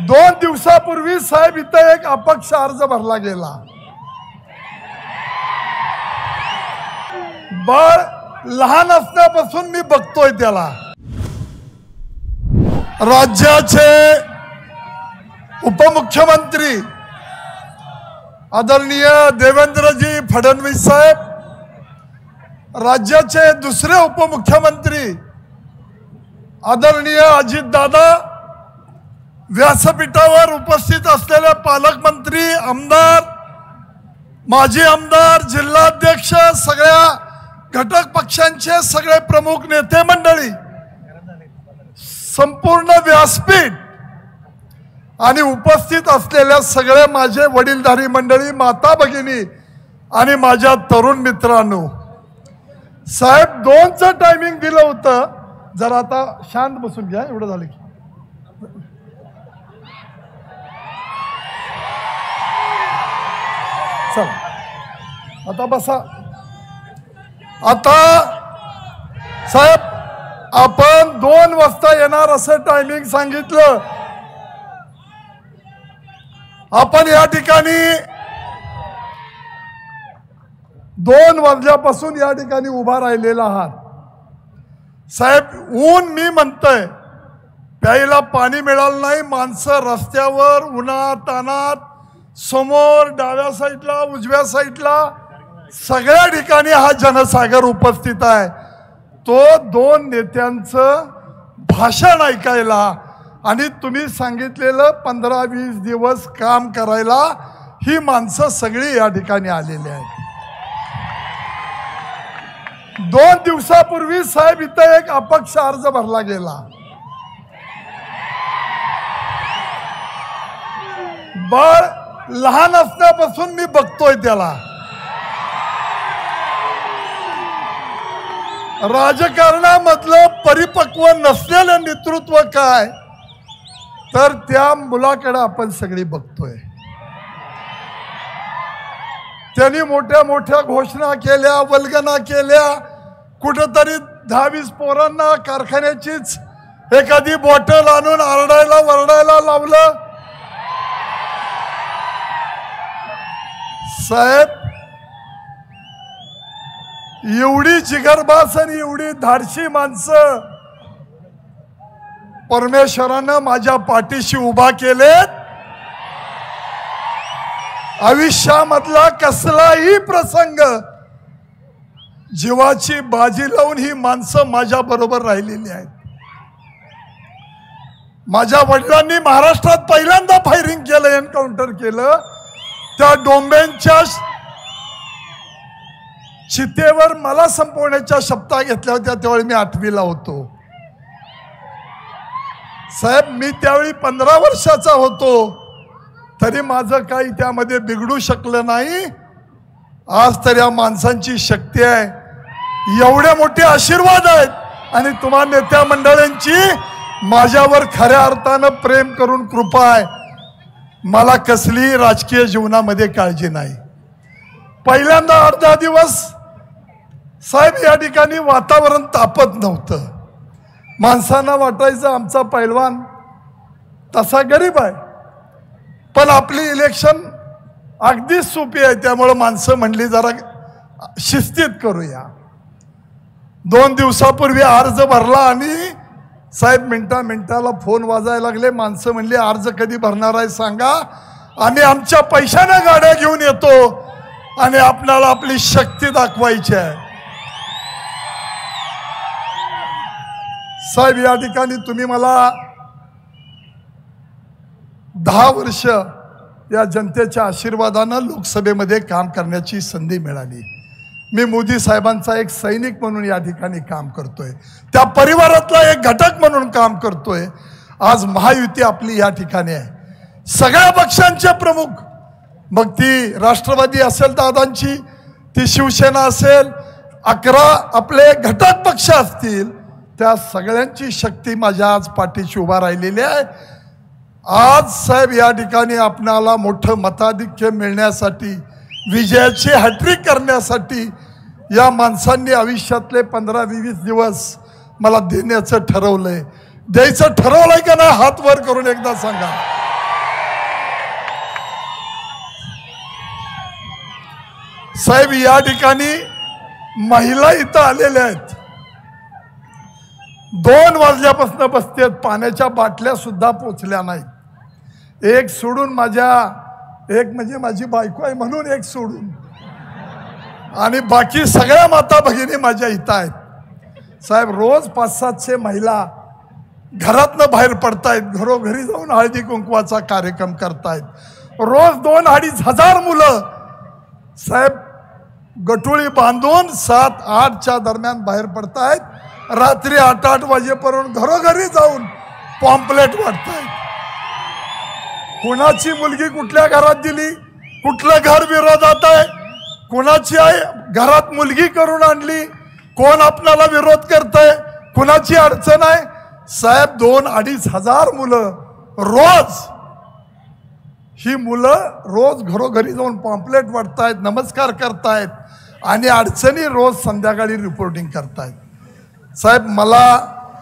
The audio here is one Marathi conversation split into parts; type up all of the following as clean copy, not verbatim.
2 दिवसापूर्वी साहेब इथं एक अपक्ष अर्ज भरला गेला। बाळ लहान असल्यापासून मी बघतोय त्याला। राज्याचे उपमुख्यमंत्री आदरणीय देवेंद्रजी फडणवीस साहेब, राज्याचे दुसरे उपमुख्यमंत्री आदरणीय अजितदादा, व्यासपीठावर उपस्थित असलेले पालकमंत्री, आमदार, माजी आमदार, जिल्हाध्यक्ष, सगळ्या घटक पक्षांचे सगळे प्रमुख नेते मंडळी, संपूर्ण व्यासपीठ आणि उपस्थित असलेल्या सगळे माझे वडीलधारी मंडळी, माता भगिनी आणि माझ्या तरुण मित्रांनो, साहेब 2चं टायमिंग दिलं होतं। जरा आता शांत बसून घ्या, एवढं झालं की चल आता बसा। आता साहेब आपण 2 वाजता येणार असं टायमिंग सांगितलं। आपण या ठिकाणी 2 वाजल्यापासून या ठिकाणी उभा राहिलेला आहात। साहेब ऊन मी म्हणतोय, प्यायला पाणी मिळालं नाही, माणसं रस्त्यावर उन्हात तानात, समोर डाव्या साईडला उजव्या साईडला सगळ्या ठिकाणी हा जनसागर उपस्थित आहे। तो 2 नेत्यांचं भाषण ऐकायला आणि तुम्ही सांगितलेलं 15-20 दिवस काम करायला ही माणसं सगळी या ठिकाणी आलेली आहेत। 2 दिवसापूर्वी साहेब इथं एक अपक्ष अर्ज भरला गेला। बाळ लहान असल्यापासून मी बघतोय त्याला। राजकारणामधलं परिपक्व नसलेलं नेतृत्व काय, तर त्या मुलाकडे आपण सगळी बघतोय। त्यांनी मोठ्या मोठ्या घोषणा केल्या, वल्गना केल्या, कुठंतरी 10-20 पोरांना कारखान्याचीच एखादी बॉटल आणून आरडायला वरडायला लावलं। साहेब एवढी जिगरबाज आणि एवढी धाडशी माणसं परमेश्वरानं माझ्या पाठीशी उभा केलेत। आयुष्यामधला कसलाही प्रसंग जीवाची बाजी लावून ही माणसं माझ्या बरोबर राहिलेली आहेत। माझ्या वडिलांनी महाराष्ट्रात पहिल्यांदा फायरिंग केलं, एन्काउंटर केलं, त्या डोंब्यांच्या चितेवर मला संपवण्याच्या शपथा घेतल्या होत्या, त्यावेळी मी 8वीला होतो। साहेब मी त्यावेळी 15 वर्षाचा होतो, तरी माझं काही त्यामध्ये बिघडू शकलं नाही। आज तर या माणसांची शक्ती आहे, एवढे मोठे आशीर्वाद आहेत आणि तुम्हा नेत्या मंडळींची माझ्यावर खऱ्या अर्थानं प्रेम करून कृपा आहे। मला कसलीही राजकीय जीवनामध्ये काळजी नाही। पहिल्यांदा 8-10 दिवस साहेब या ठिकाणी वातावरण तापत नव्हतं। माणसांना वाटायचं आमचा पैलवान तसा गरीब आहे, पण आपली इलेक्शन अगदी सोपी आहे, त्यामुळे माणसं म्हणली जरा शिस्तीत करूया। 2 दिवसापूर्वी अर्ज भरला आणि साहेब मिनिटाला फोन वाजायला लागले। माणसं म्हणली अर्ज कधी भरणार आहे सांगा, आम्ही आमच्या पैशाने गाड्या घेऊन येतो आणि आपल्याला आपली शक्ती दाखवायची आहे। साहेब या ठिकाणी तुम्ही मला 10 वर्ष या जनतेच्या आशीर्वादानं लोकसभेमध्ये काम करण्याची संधी मिळाली। मी मोदी साहेबांचा एक सैनिक म्हणून या ठिकाणी काम करतोय, त्या परिवारातला एक घटक म्हणून काम करतोय। आज महायुती आपली या ठिकाणी आहे, सगळ्या पक्षांचे प्रमुख, मग ती राष्ट्रवादी असेल दादांची, ती शिवसेना असेल, 11 आपले घटक पक्ष असतील, त्या सगळ्यांची शक्ती माझ्या आज पाठीशी उभा राहिलेली आहे। आज साहेब या ठिकाणी आपणाला मोठं मताधिक्य मिळण्यासाठी, विजयाची हॅट्रिक करण्यासाठी या माणसांनी आयुष्यातले 15-20 दिवस मला देण्याचं ठरवलंय। द्यायचं ठरवलंय का नाही हात वर करून एकदा सांगा। साहेब या ठिकाणी महिला इथं आलेल्या आहेत, 2 वाजल्यापासून बसतेत, पाण्याच्या बाटल्या सुद्धा पोचल्या नाहीत. एक सोडून एक म्हणजे माझी बायको आहे म्हणून एक सोडून, आणि बाकी सगळ्या माता भगिनी माझ्या इथं आहेत. साहेब रोज 500-700 महिला घरातनं बाहेर पडतायत, घरोघरी जाऊन हळदी कुंकवाचा कार्यक्रम करतायत. रोज 2-2.5 हजार मुलं साहेब गटोळी बांधून 7-8च्या दरम्यान बाहेर पडतायत. रात्री 8-8 वाजेपर्यंत घरोघरी जाऊन पॉम्पलेट वाटतायत. कुणाची मुलगी कुठल्या घरात दिली, कुठलं घर विरोधात आहे, कुणाची आई घरात मुलगी करून आणली, कोण आपल्याला विरोध करतंय, कुणाची अडचण आहे. साहेब 2-2.5 हजार मुलं रोज, ही मुलं रोज घरोघरी जाऊन पॉम्पलेट वाटतायत, नमस्कार करतायत आणि अडचणी रोज संध्याकाळी रिपोर्टिंग करतायत. साहेब मला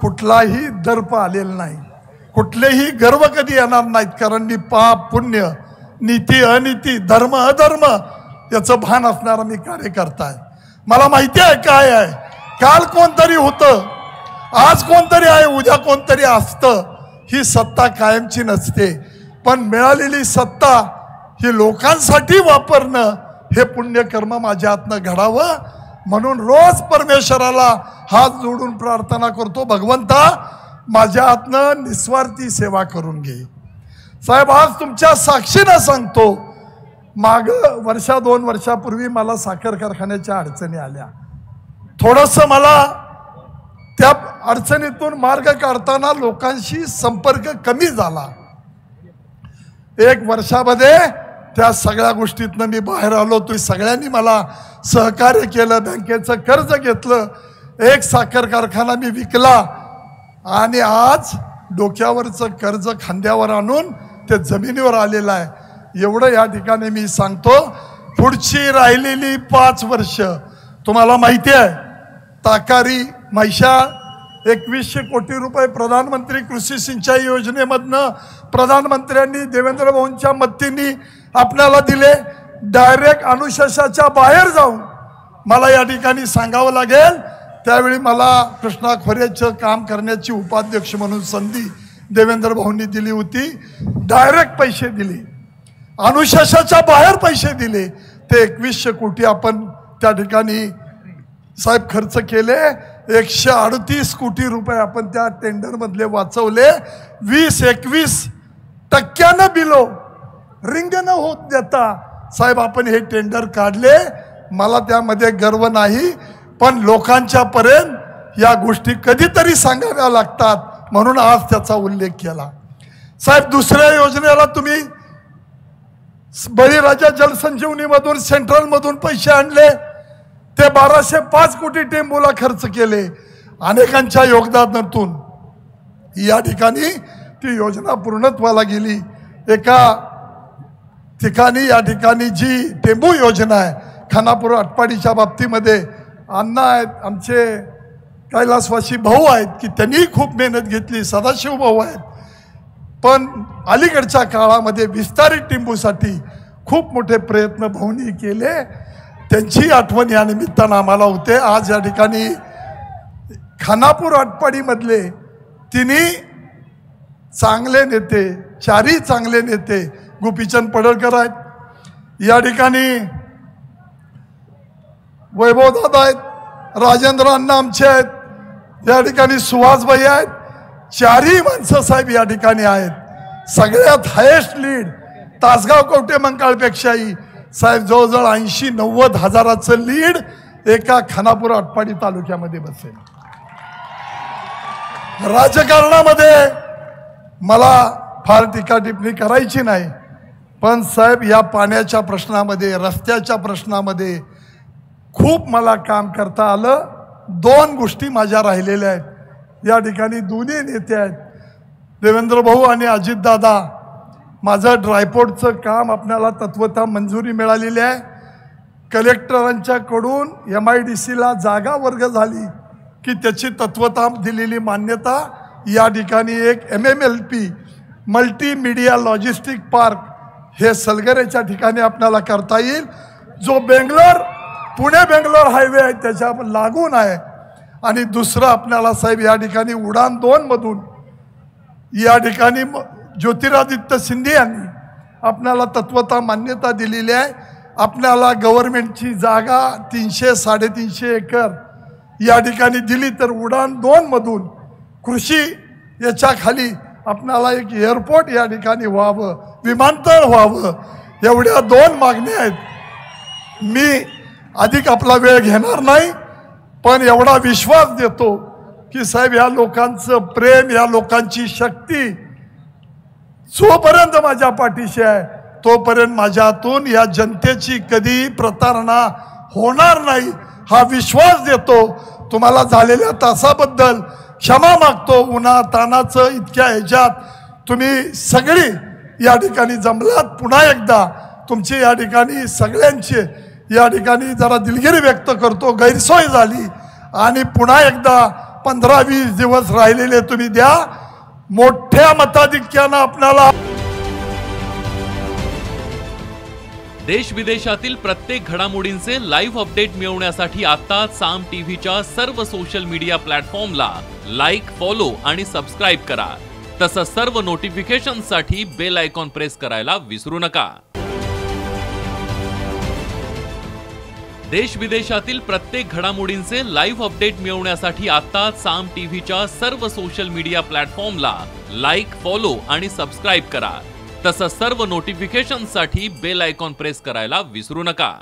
कुठलाही दर्प आलेला नाही, कुठलेही गर्व कधी येणार नाहीत, कारण मी पाप पुण्य, नीती अनिती, धर्म अधर्म याचं भान असणारा मी कार्यकर्ता आहे. मला माहिती आहे काय आहे. काल कोणतरी होतं, आज कोणतरी आहे, उद्या कोणतरी असतं. ही सत्ता कायमची नसते, पण मिळालेली सत्ता ही लोकांसाठी वापरणं हे पुण्यकर्म माझ्या हातनं घडावं म्हणून रोज परमेश्वराला हात जोडून प्रार्थना करतो, भगवंता माझ्या हातनं निस्वार्थी सेवा करून घे. साहेब आज तुमच्या साक्षीनं सांगतो, माग 1-2 वर्षापूर्वी मला साखर कारखान्याच्या अडचणी आल्या. थोडंसं मला त्या अडचणीतून मार्ग काढताना लोकांशी संपर्क कमी झाला. 1 वर्षामध्ये त्या सगळ्या गोष्टीतनं मी बाहेर आलो. तुम्ही सगळ्यांनी मला सहकार्य केलं, बँकेचं कर्ज घेतलं, एक साखर कारखाना मी विकला आणि आज डोक्यावरचं कर्ज खांद्यावर आणून ते जमिनीवर आलेलं आहे. एवढं या ठिकाणी मी सांगतो. पुढची राहिलेली 5 वर्ष तुम्हाला माहिती आहे, ताकारी म्हैसाळ 2100 कोटी रुपये प्रधानमंत्री कृषी सिंचाई योजनेमधनं प्रधानमंत्र्यांनी देवेंद्र भाऊंच्या मदतीने आपल्याला दिले. डायरेक्ट अनुशेषाच्या बाहेर जाऊन मला या ठिकाणी सांगावं लागेल, त्यावेळी मला कृष्णा खोऱ्याचं काम करण्याची उपाध्यक्ष म्हणून संधी देवेंद्र भाऊंनी दिली होती. डायरेक्ट पैसे दिले, अनुशेषाच्या बाहेर पैसे दिले. ते 2100 कोटी आपण त्या ठिकाणी साहेब खर्च केले. 138 कोटी रुपये आपण त्या टेंडर मधले वाचवले. 20-21% बिलो रिंग न होत देता साहेब आपण हे टेंडर काढले. मला त्यामध्ये गर्व नाही, पण लोकांच्या पर्यंत या गोष्टी कधीतरी सांगाव्या लागतात म्हणून आज त्याचा उल्लेख केला. साहेब दुसऱ्या योजनेला तुम्ही बळीराजा जलसंजीवनी मधून सेंट्रल मधून पैसे आणले, ते 1205 कोटी टेंबूला खर्च केले. अनेकांच्या योगदानातून या ठिकाणी ती योजना पूर्णत्वाला गेली. एका ठिकाणी या ठिकाणी जी टेंबू योजना आहे खानापूर आटपाडीच्या बाबतीमध्ये अण्णा आहेत, आमचे कैलासवासी भाऊ आहेत की त्यांनी खूप मेहनत घेतली, सदाशिव भाऊ आहेत. पण अलीकडच्या काळामध्ये विस्तारित टेंबूसाठी खूप मोठे प्रयत्न भाऊंनी केले. त्यांची आठवण या निमित्तानं आम्हाला होते. आज या ठिकाणी खानापूर आटपाडीमधले तिन्ही चांगले नेते, 4ही चांगले नेते गोपीचंद पडळकर आहेत, या ठिकाणी वैभव दादा आहेत, राजेंद्र अण्णा आमचे आहेत, या ठिकाणी सुहासभाई आहेत. 4ही माणसं साहेब या ठिकाणी आहेत. सगळ्यात हायेस्ट लीड तासगाव कवटे मंकाळपेक्षाही साहेब जवळजवळ 80-90 हजाराचं लीड एका खानापूर आटपाडी तालुक्यामध्ये बसेल. राजकारणामध्ये मला फार टीका टिप्पणी करायची नाही, पण साहेब या पाण्याच्या प्रश्नामध्ये, रस्त्याच्या प्रश्नामध्ये खूप मला काम करता आलं. 2 गोष्टी माझ्या राहिलेल्या आहेत. या ठिकाणी दोन्ही नेते आहेत, देवेंद्र भाऊ आणि अजितदादा. माझं ड्रायपोर्टचं काम आपल्याला तत्वतः मंजुरी मिळालेली आहे. कलेक्टरांच्याकडून MIDCला जागा वर्ग झाली की त्याची तत्वतः दिलेली मान्यता. या ठिकाणी एक MMLP मल्टीमीडिया लॉजिस्टिक पार्क हे सलगरेच्या ठिकाणी आपल्याला करता येईल. जो पुणे बेंगलोर हायवे आहे त्याच्या लागून आहे. आणि दुसरं आपल्याला साहेब या ठिकाणी उडान 2 मधून या ठिकाणी ज्योतिरादित्य सिंधिया यांनी आपल्याला तत्वता मान्यता दिलेली आहे. आपल्याला गव्हर्नमेंटची जागा 300-350 एकर या ठिकाणी दिली तर उडान 2 मधून कृषी याच्या खाली आपल्याला एक एअरपोर्ट या ठिकाणी व्हावं, विमानतळ व्हावं, एवढ्या 2 मागण्या आहेत. मी अधिक आपला वेळ घेणार नाही, पण एवढा विश्वास देतो की साहेब या लोकांचं प्रेम, या लोकांची शक्ती जोपर्यंत माझ्या पाठीशी आहे तोपर्यंत माझ्यातून या जनतेची कधी प्रतारणा होणार नाही हा विश्वास देतो. तुम्हाला झालेल्या त्रासाबद्दल क्षमा मागतो. उन्हा तानाचं इतक्या ह्याच्यात तुम्ही सगळी या ठिकाणी जमलात. पुन्हा एकदा तुमची या ठिकाणी सगळ्यांची या ठिकाणी जरा दिलगिरी व्यक्त करतो. गैरसोय झाली आणि पुन्हा एकदा 15-20 दिवस राहिलेले तुम्ही द्या. मोठ्या मताधिक्यानं आपल्याला देश विदेशातील प्रत्येक घडामोडींचे लाईव्ह अपडेट मिळवण्यासाठी आता साम टीव्हीच्या सर्व सोशल मीडिया प्लॅटफॉर्मला लाईक, फॉलो आणि सबस्क्राईब करा. तसंच सर्व नोटिफिकेशनसाठी बेल आयकॉन प्रेस करायला विसरू नका. देश विदेशातील प्रत्येक घडामोडींचे लाईव्ह अपडेट मिळवण्यासाठी आता साम टीव्हीच्या सर्व सोशल मीडिया प्लॅटफॉर्मला लाईक, फॉलो आणि सबस्क्राईब करा. तसंच सर्व नोटिफिकेशनसाठी बेल आयकॉन प्रेस करायला विसरू नका.